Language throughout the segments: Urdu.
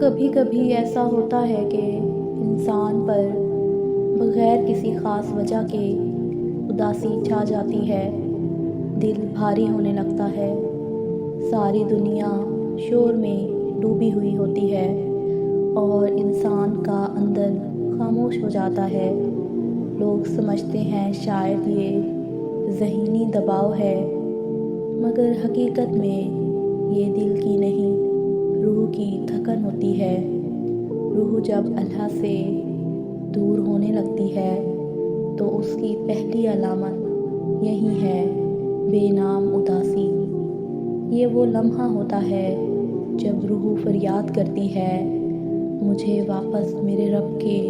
کبھی کبھی ایسا ہوتا ہے کہ انسان پر بغیر کسی خاص وجہ کے اداسی چھا جاتی ہے، دل بھاری ہونے لگتا ہے، ساری دنیا شور میں ڈوبی ہوئی ہوتی ہے اور انسان کا اندر خاموش ہو جاتا ہے۔ لوگ سمجھتے ہیں شاید یہ ذہنی دباؤ ہے، مگر حقیقت میں یہ دل کی نہیں، روح کی تھکن ہوتی ہے۔ روح جب اللہ سے دور ہونے لگتی ہے تو اس کی پہلی علامت یہی ہے، بے نام اداسی۔ یہ وہ لمحہ ہوتا ہے جب روح فریاد کرتی ہے، مجھے واپس میرے رب کے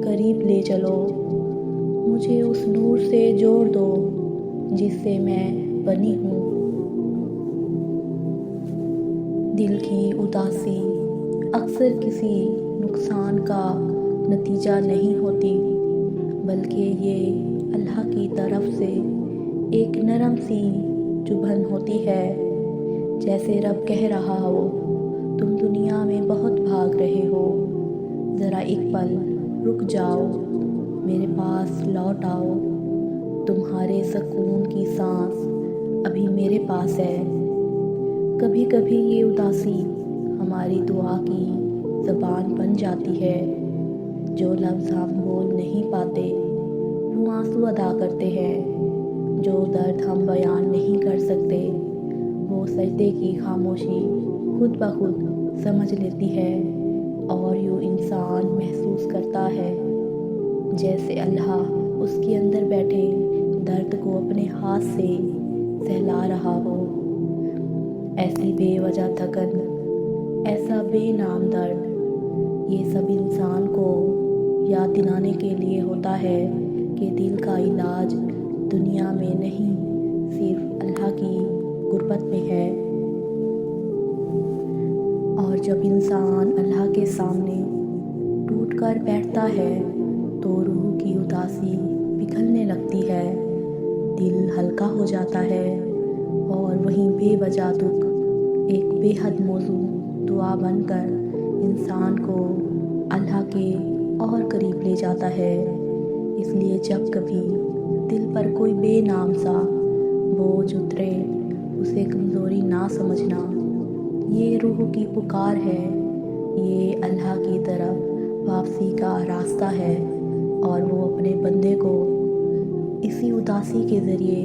قریب لے چلو، مجھے اس نور سے جوڑ دو جس سے میں بنی ہوں۔ دل کی اداسی اکثر کسی نقصان کا نتیجہ نہیں ہوتی، بلکہ یہ اللہ کی طرف سے ایک نرم سی چبھن ہوتی ہے، جیسے رب کہہ رہا ہو، تم دنیا میں بہت بھاگ رہے ہو، ذرا ایک پل رک جاؤ، میرے پاس لوٹ آؤ، تمہارے سکون کی سانس ابھی میرے پاس ہے۔ کبھی کبھی یہ اداسی ہماری دعا کی زبان بن جاتی ہے، جو لفظ ہم بول نہیں پاتے وہ آنسو ادا کرتے ہیں، جو درد ہم بیان نہیں کر سکتے وہ سجدے کی خاموشی خود بخود سمجھ لیتی ہے، اور یوں انسان محسوس کرتا ہے جیسے اللہ اس کے اندر بیٹھے درد کو اپنے ہاتھ سے سہلا رہا ہو۔ ایسی بے وجہ تھکن، ایسا بے نام درد، یہ سب انسان کو یاد دلانے کے لیے ہوتا ہے کہ دل کا علاج دنیا میں نہیں، صرف اللہ کی قربت میں ہے۔ اور جب انسان اللہ کے سامنے ٹوٹ کر بیٹھتا ہے تو روح کی اداسی پگھلنے لگتی ہے، دل ہلکا ہو جاتا ہے، اور وہیں بے وجہ دکھ ایک بے حد موزوں دعا بن کر انسان کو اللہ کے اور قریب لے جاتا ہے۔ اس لیے جب کبھی دل پر کوئی بے نام سا بوجھ اترے، اسے کمزوری نہ سمجھنا، یہ روح کی پکار ہے، یہ اللہ کی طرف واپسی کا راستہ ہے، اور وہ اپنے بندے کو اسی اداسی کے ذریعے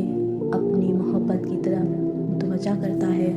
اپنی محبت کی طرف متوجہ کرتا ہے۔